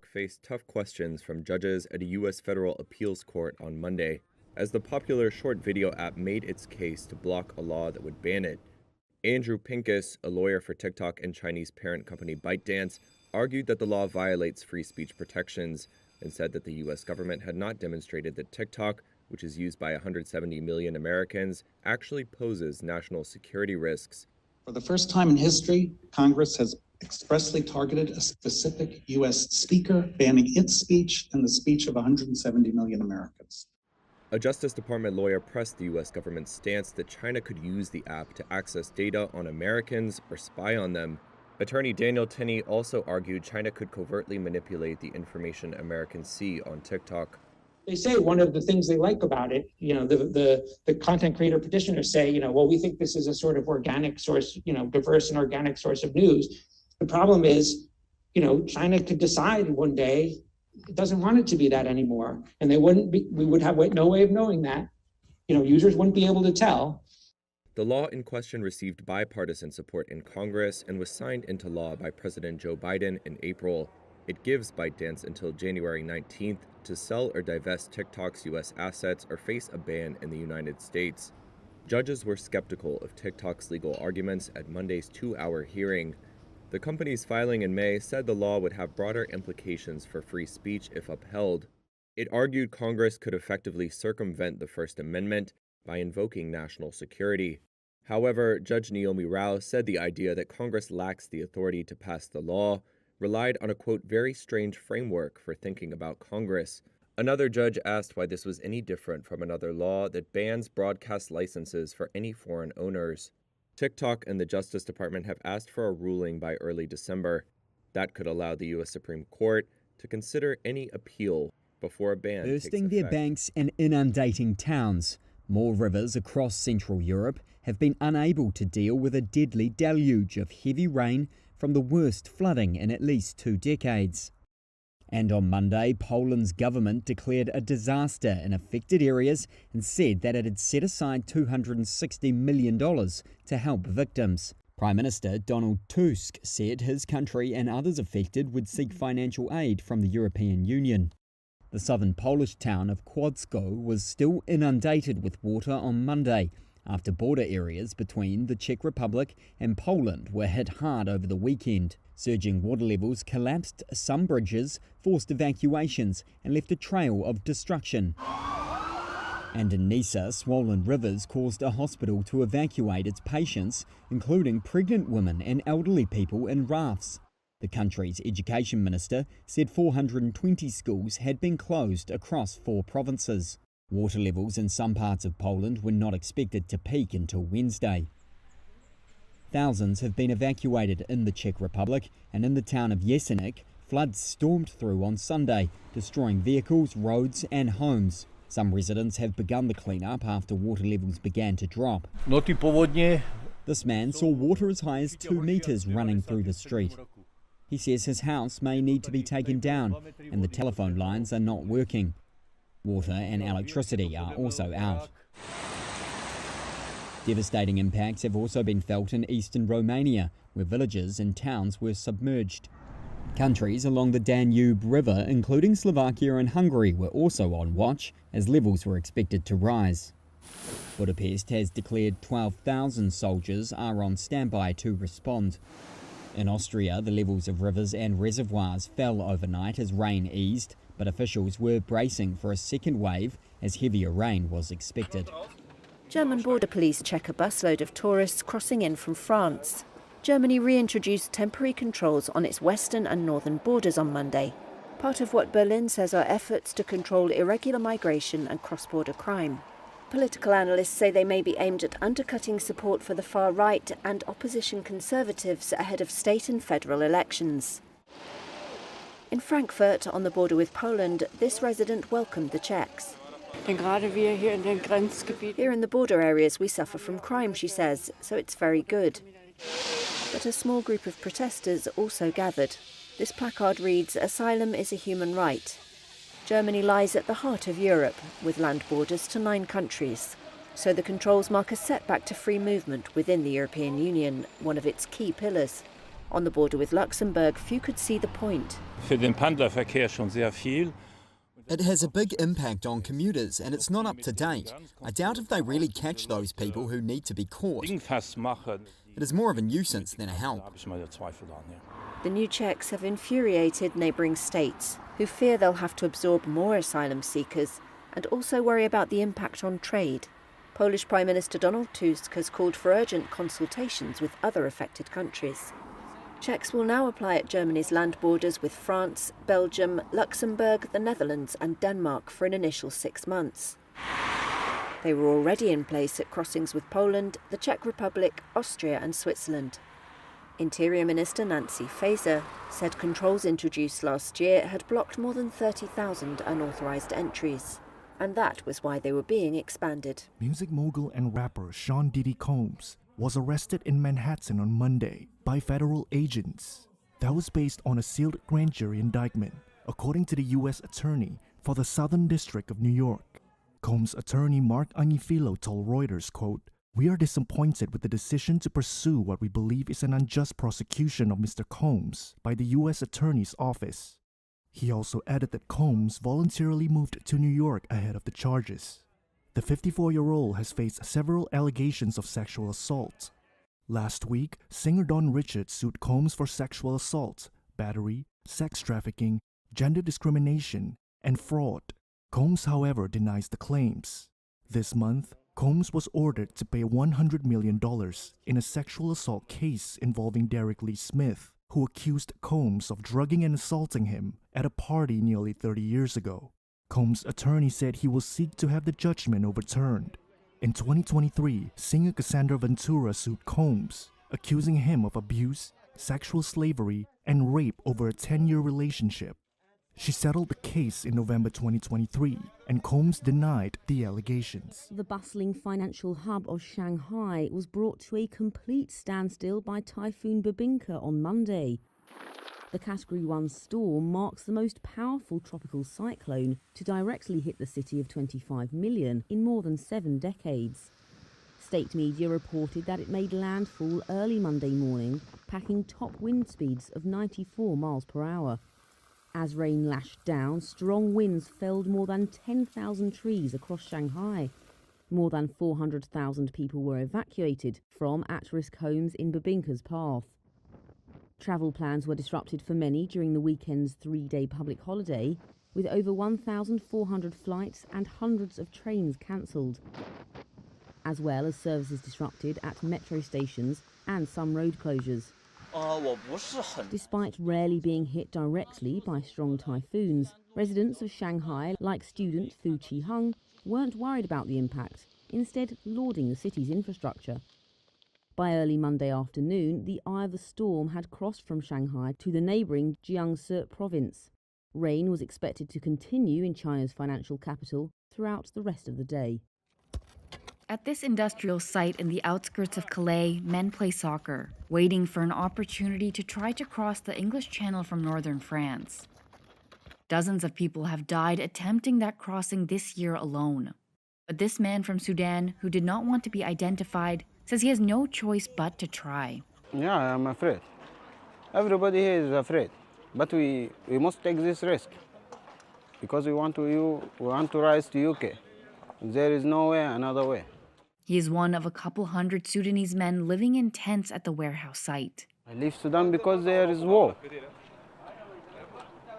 faced tough questions from judges at a U.S. federal appeals court on Monday as the popular short video app made its case to block a law that would ban it. Andrew Pincus, a lawyer for TikTok and Chinese parent company ByteDance, argued that the law violates free speech protections and said that the U.S. government had not demonstrated that TikTok, which is used by 170 million Americans, actually poses national security risks. For the first time in history, Congress has expressly targeted a specific U.S. speaker, banning its speech and the speech of 170 million Americans. A Justice Department lawyer pressed the U.S. government's stance that China could use the app to access data on Americans or spy on them. Attorney Daniel Tenney also argued China could covertly manipulate the information Americans see on TikTok. They say one of the things they like about it, the content creator petitioners say, well, we think this is a sort of organic source, diverse and organic source of news. The problem is, China could decide one day it doesn't want it to be that anymore. And we would have no way of knowing that. Users wouldn't be able to tell. The law in question received bipartisan support in Congress and was signed into law by President Joe Biden in April. It gives ByteDance until January 19th to sell or divest TikTok's U.S. assets or face a ban in the United States. Judges were skeptical of TikTok's legal arguments at Monday's 2-hour hearing. The company's filing in May said the law would have broader implications for free speech if upheld. It argued Congress could effectively circumvent the First Amendment by invoking national security. However, Judge Naomi Rao said the idea that Congress lacks the authority to pass the law relied on a, quote, very strange framework for thinking about Congress. Another judge asked why this was any different from another law that bans broadcast licenses for any foreign owners. TikTok and the Justice Department have asked for a ruling by early December. That could allow the U.S. Supreme Court to consider any appeal before a ban takes Bursting their effect. banks and inundating towns, more rivers across Central Europe have been unable to deal with a deadly deluge of heavy rain from the worst flooding in at least 2 decades. And on Monday, Poland's government declared a disaster in affected areas and said that it had set aside $260 million to help victims. Prime Minister Donald Tusk said his country and others affected would seek financial aid from the European Union. The southern Polish town of Kłodzko was still inundated with water on Monday, after border areas between the Czech Republic and Poland were hit hard over the weekend. Surging water levels collapsed some bridges, forced evacuations, and left a trail of destruction. And in Nysa, swollen rivers caused a hospital to evacuate its patients, including pregnant women and elderly people in rafts. The country's education minister said 420 schools had been closed across 4 provinces. Water levels in some parts of Poland were not expected to peak until Wednesday. Thousands have been evacuated in the Czech Republic, and in the town of Jeseník, floods stormed through on Sunday, destroying vehicles, roads and homes. Some residents have begun the clean-up after water levels began to drop. This man saw water as high as 2 meters running through the street. He says his house may need to be taken down, and the telephone lines are not working. Water and electricity are also out. Devastating impacts have also been felt in eastern Romania, where villages and towns were submerged. Countries along the Danube River, including Slovakia and Hungary, were also on watch as levels were expected to rise. Budapest has declared 12,000 soldiers are on standby to respond. In Austria, the levels of rivers and reservoirs fell overnight as rain eased, but officials were bracing for a second wave as heavier rain was expected. German border police check a busload of tourists crossing in from France. Germany reintroduced temporary controls on its western and northern borders on Monday, part of what Berlin says are efforts to control irregular migration and cross-border crime. Political analysts say they may be aimed at undercutting support for the far right and opposition conservatives ahead of state and federal elections. In Frankfurt, on the border with Poland, this resident welcomed the checks. Here in the border areas we suffer from crime, she says, so it's very good. But a small group of protesters also gathered. This placard reads, "Asylum is a human right." Germany lies at the heart of Europe, with land borders to 9 countries. So the controls mark a setback to free movement within the European Union, one of its key pillars. On the border with Luxembourg, few could see the point. Für den Pendlerverkehr schon sehr viel. It has a big impact on commuters and it's not up to date. I doubt if they really catch those people who need to be caught. Ding festmachen, It is more of a nuisance than a da help. habe ich meine Zweifel an. Ja. The new checks have infuriated neighbouring states, who fear they'll have to absorb more asylum seekers and also worry about the impact on trade. Polish Prime Minister Donald Tusk has called for urgent consultations with other affected countries. Checks will now apply at Germany's land borders with France, Belgium, Luxembourg, the Netherlands and Denmark for an initial 6 months. They were already in place at crossings with Poland, the Czech Republic, Austria and Switzerland. Interior Minister Nancy Faeser said controls introduced last year had blocked more than 30,000 unauthorised entries. And that was why they were being expanded. Music mogul and rapper Sean Diddy Combs was arrested in Manhattan on Monday by federal agents. That was based on a sealed grand jury indictment, according to the U.S. Attorney for the Southern District of New York. Combs' attorney Mark Agnifilo told Reuters, quote, "We are disappointed with the decision to pursue what we believe is an unjust prosecution of Mr. Combs by the U.S. Attorney's Office." He also added that Combs voluntarily moved to New York ahead of the charges. The 54-year-old has faced several allegations of sexual assault. Last week, singer Dawn Richards sued Combs for sexual assault, battery, sex trafficking, gender discrimination, and fraud. Combs, however, denies the claims. This month, Combs was ordered to pay $100 million in a sexual assault case involving Derek Lee Smith, who accused Combs of drugging and assaulting him at a party nearly 30 years ago. Combs' attorney said he will seek to have the judgment overturned. In 2023, singer Cassandra Ventura sued Combs, accusing him of abuse, sexual slavery, and rape over a 10-year relationship. She settled the case in November 2023, and Combs denied the allegations. The bustling financial hub of Shanghai was brought to a complete standstill by Typhoon Bebinca on Monday. The Category 1 storm marks the most powerful tropical cyclone to directly hit the city of 25 million in more than 7 decades. State media reported that it made landfall early Monday morning, packing top wind speeds of 94 miles per hour. As rain lashed down, strong winds felled more than 10,000 trees across Shanghai. More than 400,000 people were evacuated from at-risk homes in Bebinca's path. Travel plans were disrupted for many during the weekend's 3-day public holiday, with over 1,400 flights and hundreds of trains cancelled, as well as services disrupted at metro stations and some road closures. Despite rarely being hit directly by strong typhoons, residents of Shanghai, like student Fu Qiheng, weren't worried about the impact, instead lauding the city's infrastructure. By early Monday afternoon, the eye of the storm had crossed from Shanghai to the neighbouring Jiangsu province. Rain was expected to continue in China's financial capital throughout the rest of the day. At this industrial site in the outskirts of Calais, men play soccer, waiting for an opportunity to try to cross the English Channel from northern France. Dozens of people have died attempting that crossing this year alone. But this man from Sudan, who did not want to be identified, says he has no choice but to try. Yeah, I'm afraid. Everybody here is afraid. But we must take this risk because we want to rise to UK. There is no way another way. He is one of a couple hundred Sudanese men living in tents at the warehouse site. I leave Sudan because there is war.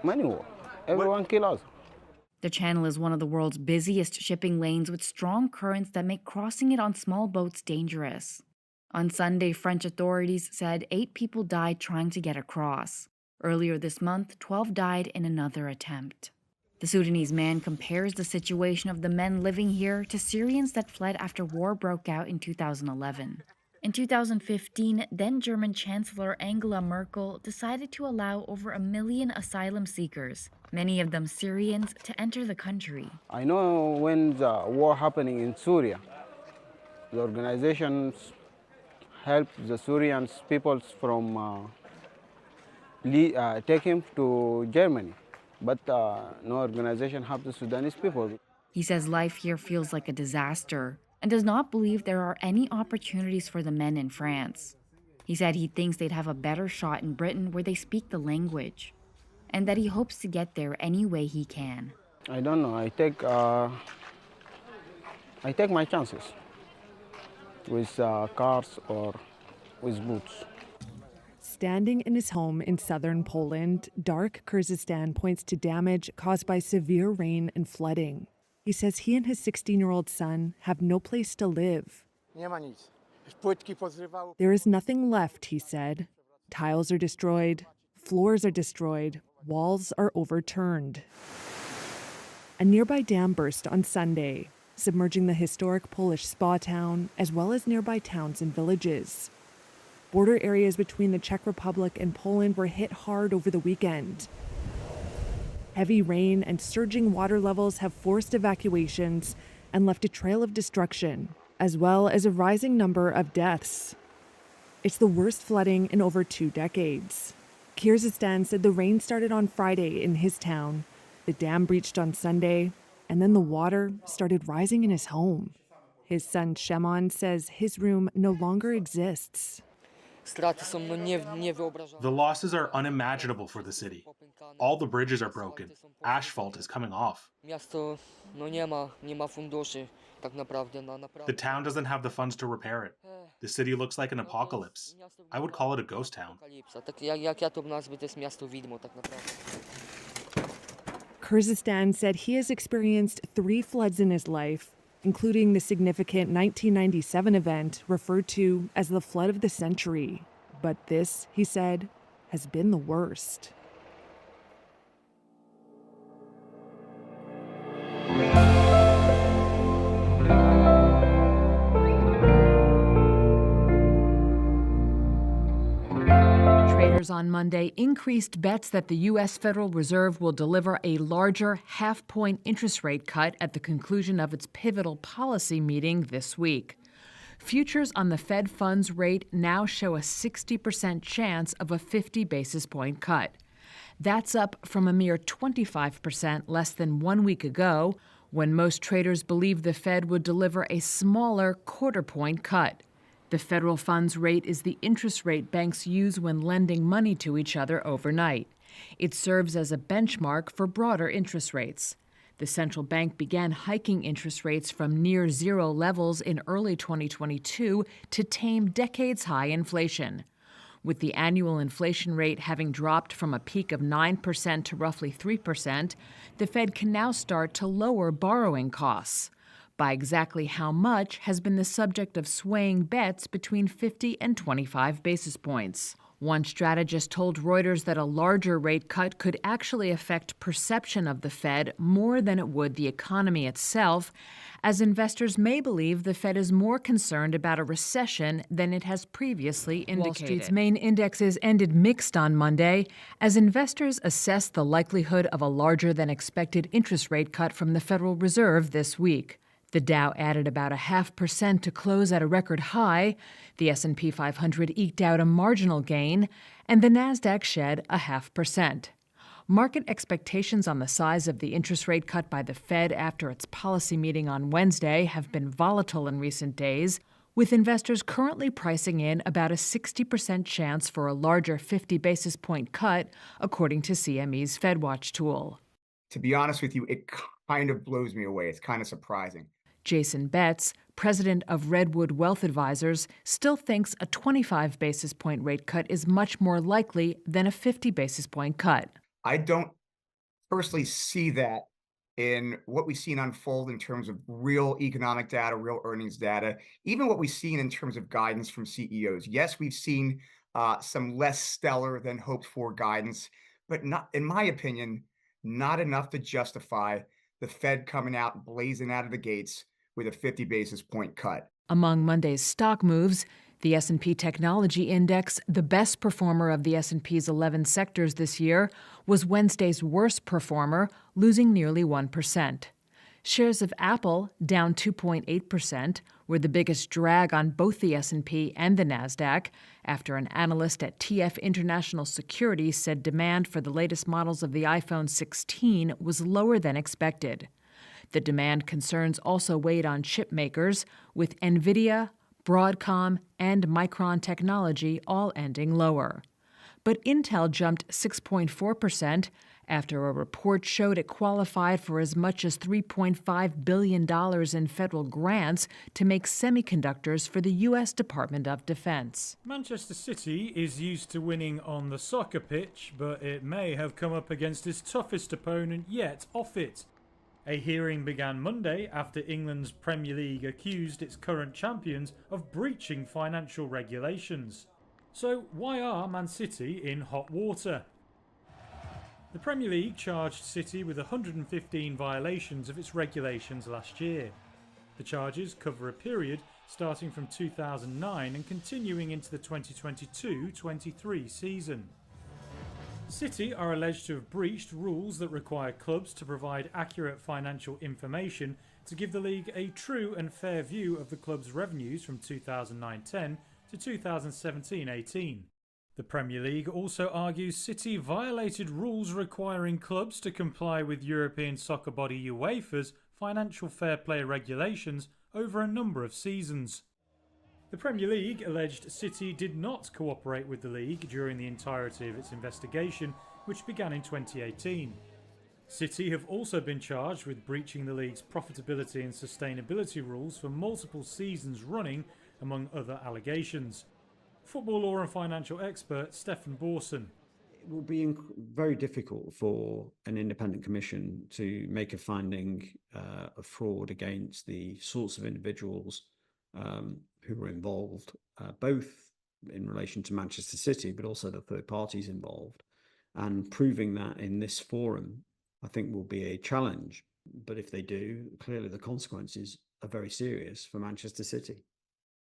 Many war. Everyone kill us. The channel is one of the world's busiest shipping lanes with strong currents that make crossing it on small boats dangerous. On Sunday, French authorities said 8 people died trying to get across. Earlier this month, 12 died in another attempt. The Sudanese man compares the situation of the men living here to Syrians that fled after war broke out in 2011. In 2015, then German Chancellor Angela Merkel decided to allow over 1 million asylum seekers, many of them Syrians, to enter the country. I know when the war happening in Syria, the organizations helped the Syrian peoples from take him to Germany, but no organization helped the Sudanese people. He says life here feels like a disaster and does not believe there are any opportunities for the men in France. He said he thinks they'd have a better shot in Britain where they speak the language, and that he hopes to get there any way he can. I don't know. I take my chances with cars or with boots. Standing in his home in southern Poland, Dark Kyrgyzstan points to damage caused by severe rain and flooding. He says he and his 16-year-old son have no place to live. There is nothing left, he said. Tiles are destroyed, floors are destroyed, walls are overturned. A nearby dam burst on Sunday, submerging the historic Polish spa town as well as nearby towns and villages. Border areas between the Czech Republic and Poland were hit hard over the weekend. Heavy rain and surging water levels have forced evacuations and left a trail of destruction, as well as a rising number of deaths. It's the worst flooding in over 2 decades. Kyrgyzstan said the rain started on Friday in his town, the dam breached on Sunday, and then the water started rising in his home. His son Shemon says his room no longer exists. The losses are unimaginable for the city. All the bridges are broken. Asphalt is coming off. The town doesn't have the funds to repair it. The city looks like an apocalypse. I would call it a ghost town. Kyrgyzstan said he has experienced 3 floods in his life, including the significant 1997 event referred to as the flood of the century. But this, he said, has been the worst. Traders on Monday increased bets that the U.S. Federal Reserve will deliver a larger half-point interest rate cut at the conclusion of its pivotal policy meeting this week. Futures on the Fed funds rate now show a 60% chance of a 50 basis point cut. That's up from a mere 25% less than 1 week ago, when most traders believed the Fed would deliver a smaller quarter-point cut. The federal funds rate is the interest rate banks use when lending money to each other overnight. It serves as a benchmark for broader interest rates. The central bank began hiking interest rates from near zero levels in early 2022 to tame decades-high inflation. With the annual inflation rate having dropped from a peak of 9% to roughly 3%, the Fed can now start to lower borrowing costs. By exactly how much has been the subject of swaying bets between 50 and 25 basis points. One strategist told Reuters that a larger rate cut could actually affect perception of the Fed more than it would the economy itself, as investors may believe the Fed is more concerned about a recession than it has previously indicated. Wall Street's main indexes ended mixed on Monday as investors assessed the likelihood of a larger than expected interest rate cut from the Federal Reserve this week. The Dow added about 0.5% to close at a record high, the S&P 500 eked out a marginal gain, and the Nasdaq shed 0.5%. Market expectations on the size of the interest rate cut by the Fed after its policy meeting on Wednesday have been volatile in recent days, with investors currently pricing in about a 60% chance for a larger 50 basis point cut, according to CME's FedWatch tool. To be honest with you, it kind of blows me away. It's kind of surprising. Jason Betts, president of Redwood Wealth Advisors, still thinks a 25 basis point rate cut is much more likely than a 50 basis point cut. I don't personally see that in what we've seen unfold in terms of real economic data, real earnings data, even what we've seen in terms of guidance from CEOs. Yes, we've seen some less stellar than hoped for guidance, but not, in my opinion, not enough to justify the Fed coming out blazing out of the gates with a 50 basis point cut. Among Monday's stock moves, the S&P Technology Index, the best performer of the S&P's 11 sectors this year, was Wednesday's worst performer, losing nearly 1%. Shares of Apple, down 2.8%, were the biggest drag on both the S&P and the Nasdaq after an analyst at TF International Securities said demand for the latest models of the iPhone 16 was lower than expected. The demand concerns also weighed on chip makers, with NVIDIA, Broadcom, and Micron Technology all ending lower. But Intel jumped 6.4% after a report showed it qualified for as much as $3.5 billion in federal grants to make semiconductors for the U.S. Department of Defense. Manchester City is used to winning on the soccer pitch, but it may have come up against its toughest opponent yet off it. A hearing began Monday after England's Premier League accused its current champions of breaching financial regulations. So why are Man City in hot water? The Premier League charged City with 115 violations of its regulations last year. The charges cover a period starting from 2009 and continuing into the 2022-23 season. City are alleged to have breached rules that require clubs to provide accurate financial information to give the league a true and fair view of the club's revenues from 2009-10 to 2017-18. The Premier League also argues City violated rules requiring clubs to comply with European soccer body UEFA's financial fair play regulations over a number of seasons. The Premier League alleged City did not cooperate with the league during the entirety of its investigation, which began in 2018. City have also been charged with breaching the league's profitability and sustainability rules for multiple seasons running, among other allegations. Football law and financial expert Stefan Borson. It will be very difficult for an independent commission to make a finding of fraud against the sorts of individuals who were involved, both in relation to Manchester City, but also the third parties involved. And proving that in this forum, I think, will be a challenge. But if they do, clearly the consequences are very serious for Manchester City.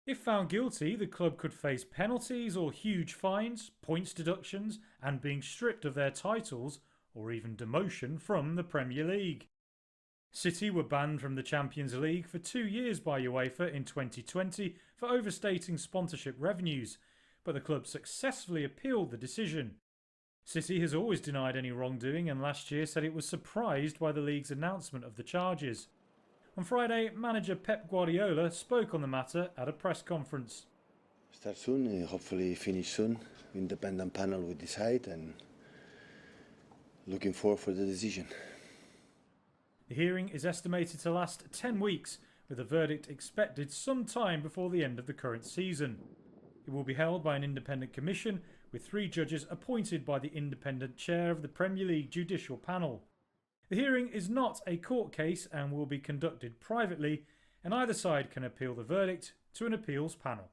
If found guilty, the club could face penalties or huge fines, points deductions, and being stripped of their titles, or even demotion from the Premier League. City were banned from the Champions League for 2 years by UEFA in 2020 for overstating sponsorship revenues, but the club successfully appealed the decision. City has always denied any wrongdoing and last year said it was surprised by the league's announcement of the charges. On Friday, manager Pep Guardiola spoke on the matter at a press conference. Start soon, hopefully finish soon. Independent panel will decide and looking forward for the decision. The hearing is estimated to last 10 weeks, with a verdict expected some time before the end of the current season. It will be held by an independent commission with 3 judges appointed by the independent chair of the Premier League Judicial Panel. The hearing is not a court case and will be conducted privately, and either side can appeal the verdict to an appeals panel.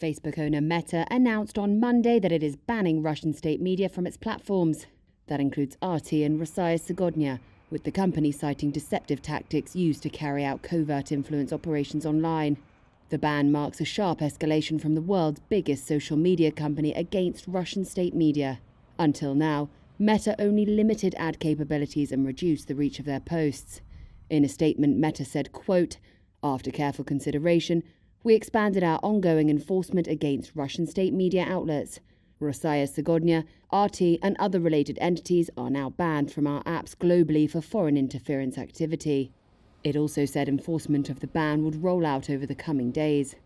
Facebook owner Meta announced on Monday that it is banning Russian state media from its platforms. That includes RT and Rossija Zagodnya, with the company citing deceptive tactics used to carry out covert influence operations online. The ban marks a sharp escalation from the world's biggest social media company against Russian state media. Until now, Meta only limited ad capabilities and reduced the reach of their posts. In a statement, Meta said, quote, "After careful consideration, we expanded our ongoing enforcement against Russian state media outlets. Rossija Zagodnya, RT and other related entities are now banned from our apps globally for foreign interference activity." It also said enforcement of the ban would roll out over the coming days.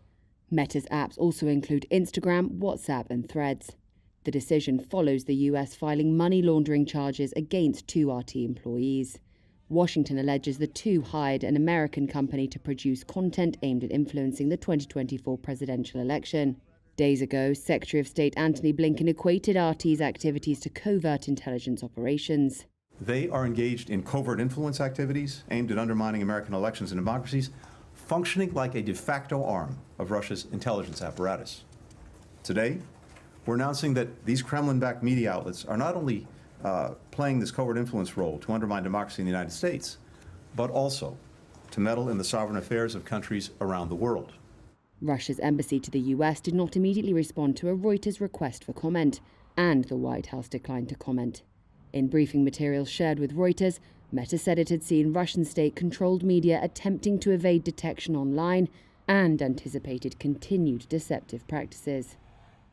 Meta's apps also include Instagram, WhatsApp and Threads. The decision follows the US filing money laundering charges against 2 RT employees. Washington alleges the 2 hired an American company to produce content aimed at influencing the 2024 presidential election. Days ago, Secretary of State Antony Blinken equated RT's activities to covert intelligence operations. They are engaged in covert influence activities aimed at undermining American elections and democracies, functioning like a de facto arm of Russia's intelligence apparatus. Today, we're announcing that these Kremlin-backed media outlets are not only playing this covert influence role to undermine democracy in the United States, but also to meddle in the sovereign affairs of countries around the world. Russia's embassy to the US did not immediately respond to a Reuters request for comment, and the White House declined to comment. In briefing materials shared with Reuters, Meta said it had seen Russian state-controlled media attempting to evade detection online and anticipated continued deceptive practices.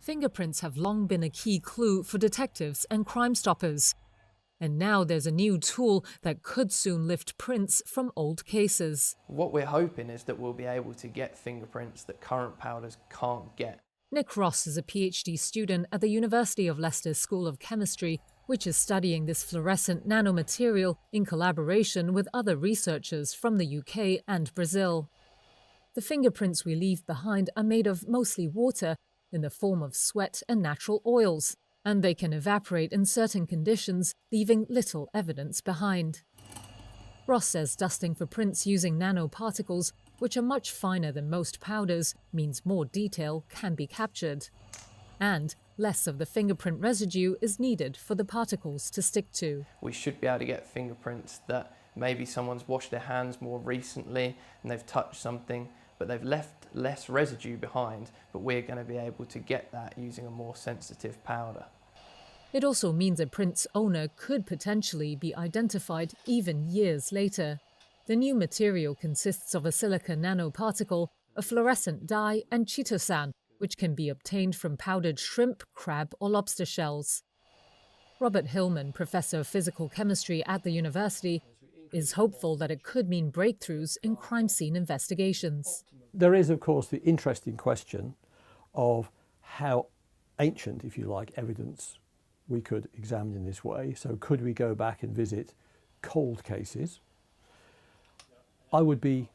Fingerprints have long been a key clue for detectives and Crime Stoppers. And now there's a new tool that could soon lift prints from old cases. What we're hoping is that we'll be able to get fingerprints that current powders can't get. Nick Ross is a PhD student at the University of Leicester School of Chemistry, which is studying this fluorescent nanomaterial in collaboration with other researchers from the UK and Brazil. The fingerprints we leave behind are made of mostly water in the form of sweat and natural oils, and they can evaporate in certain conditions, leaving little evidence behind. Ross says dusting for prints using nanoparticles, which are much finer than most powders, means more detail can be captured. And less of the fingerprint residue is needed for the particles to stick to. We should be able to get fingerprints that maybe someone's washed their hands more recently and they've touched something, but they've left less residue behind, but we're going to be able to get that using a more sensitive powder. It also means a print's owner could potentially be identified even years later. The new material consists of a silica nanoparticle, a fluorescent dye, and chitosan, which can be obtained from powdered shrimp, crab, or lobster shells. Robert Hillman, professor of physical chemistry at the university, is hopeful that it could mean breakthroughs in crime scene investigations. There is, of course, the interesting question of how ancient, if you like, evidence we could examine in this way. So could we go back and visit cold cases? I would be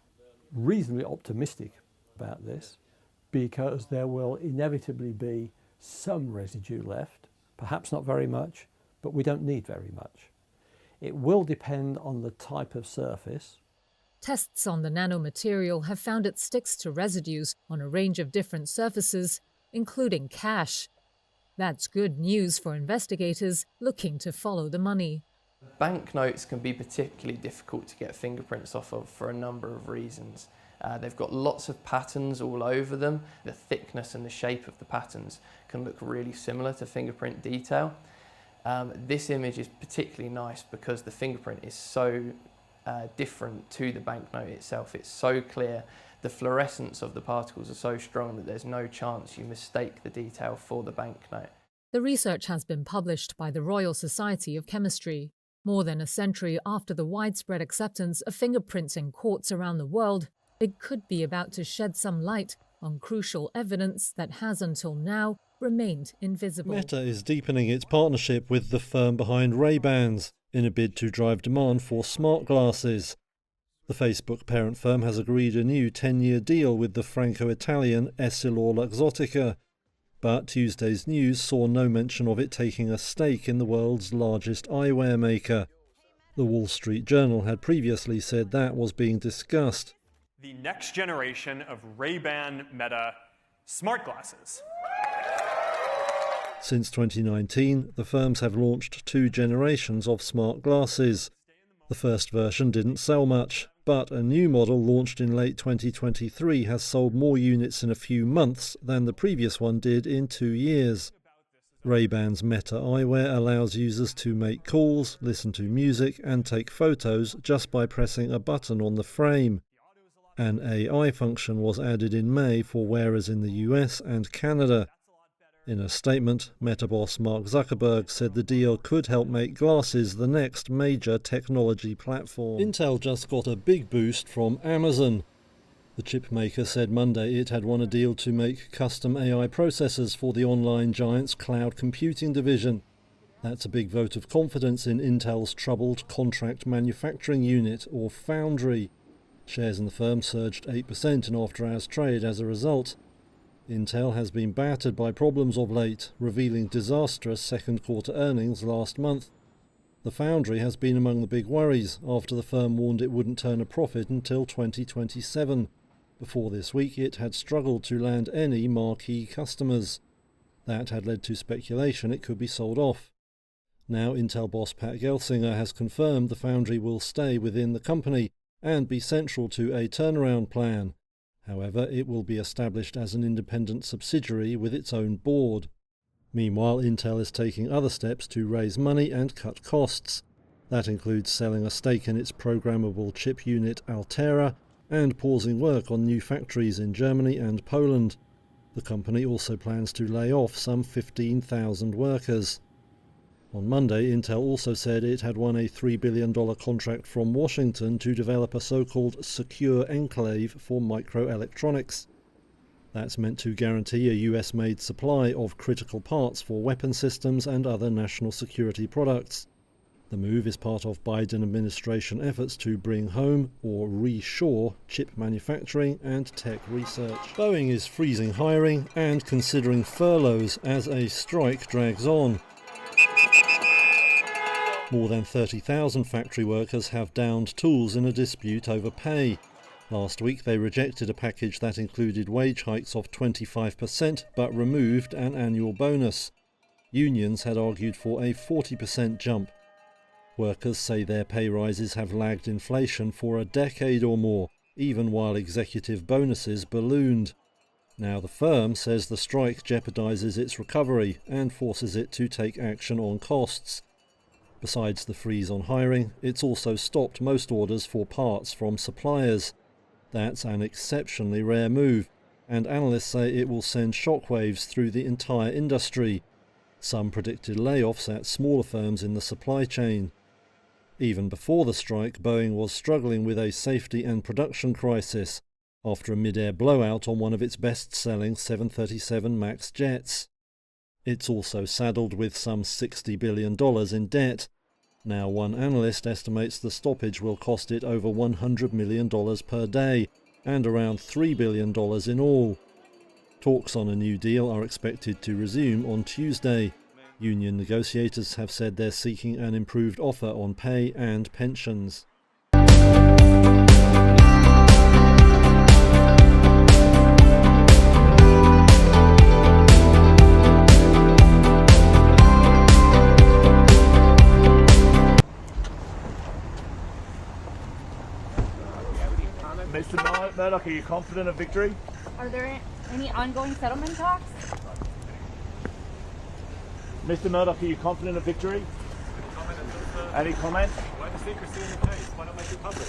reasonably optimistic about this because there will inevitably be some residue left, perhaps not very much, but we don't need very much. It will depend on the type of surface. Tests on the nanomaterial have found it sticks to residues on a range of different surfaces, including cash. That's good news for investigators looking to follow the money. Banknotes can be particularly difficult to get fingerprints off of for a number of reasons. They've got lots of patterns all over them. The thickness and the shape of the patterns can look really similar to fingerprint detail. This image is particularly nice because the fingerprint is so different to the banknote itself. It's so clear. The fluorescence of the particles are so strong that there's no chance you mistake the detail for the banknote. The research has been published by the Royal Society of Chemistry. More than a century after the widespread acceptance of fingerprints in courts around the world, it could be about to shed some light on crucial evidence that has until now remained invisible. Meta is deepening its partnership with the firm behind Ray-Bans in a bid to drive demand for smart glasses. The Facebook parent firm has agreed a new 10-year deal with the Franco-Italian EssilorLuxottica, but Tuesday's news saw no mention of it taking a stake in the world's largest eyewear maker. The Wall Street Journal had previously said that was being discussed. The next generation of Ray-Ban Meta smart glasses. Since 2019, the firms have launched 2 generations of smart glasses. The first version didn't sell much, but a new model launched in late 2023 has sold more units in a few months than the previous one did in 2 years. Ray-Ban's Meta eyewear allows users to make calls, listen to music and take photos just by pressing a button on the frame. An AI function was added in May for wearers in the US and Canada. In a statement, Meta boss Mark Zuckerberg said the deal could help make glasses the next major technology platform. Intel just got a big boost from Amazon. The chip maker said Monday it had won a deal to make custom AI processors for the online giant's cloud computing division. That's a big vote of confidence in Intel's troubled contract manufacturing unit, or foundry. Shares in the firm surged 8% in after-hours trade as a result. Intel has been battered by problems of late, revealing disastrous second-quarter earnings last month. The foundry has been among the big worries after the firm warned it wouldn't turn a profit until 2027. Before this week, it had struggled to land any marquee customers. That had led to speculation it could be sold off. Now Intel boss Pat Gelsinger has confirmed the foundry will stay within the company and be central to a turnaround plan. However, it will be established as an independent subsidiary with its own board. Meanwhile, Intel is taking other steps to raise money and cut costs. That includes selling a stake in its programmable chip unit Altera and pausing work on new factories in Germany and Poland. The company also plans to lay off some 15,000 workers. On Monday, Intel also said it had won a $3 billion contract from Washington to develop a so-called secure enclave for microelectronics. That's meant to guarantee a US-made supply of critical parts for weapon systems and other national security products. The move is part of Biden administration efforts to bring home or reshore chip manufacturing and tech research. Boeing is freezing hiring and considering furloughs as a strike drags on. More than 30,000 factory workers have downed tools in a dispute over pay. Last week they rejected a package that included wage hikes of 25% but removed an annual bonus. Unions had argued for a 40% jump. Workers say their pay rises have lagged inflation for a decade or more, even while executive bonuses ballooned. Now the firm says the strike jeopardizes its recovery and forces it to take action on costs. Besides the freeze on hiring, it's also stopped most orders for parts from suppliers. That's an exceptionally rare move, and analysts say it will send shockwaves through the entire industry. Some predicted layoffs at smaller firms in the supply chain. Even before the strike, Boeing was struggling with a safety and production crisis after a mid-air blowout on one of its best-selling 737 MAX jets. It's also saddled with some $60 billion in debt. Now one analyst estimates the stoppage will cost it over $100 million per day, and around $3 billion in all. Talks on a new deal are expected to resume on Tuesday. Union negotiators have said they're seeking an improved offer on pay and pensions. Mr. Murdoch, are you confident of victory? Are there any ongoing settlement talks? Mr. Murdoch, are you confident of victory? Any comment? Why the secrecy in the case? Why not make it public?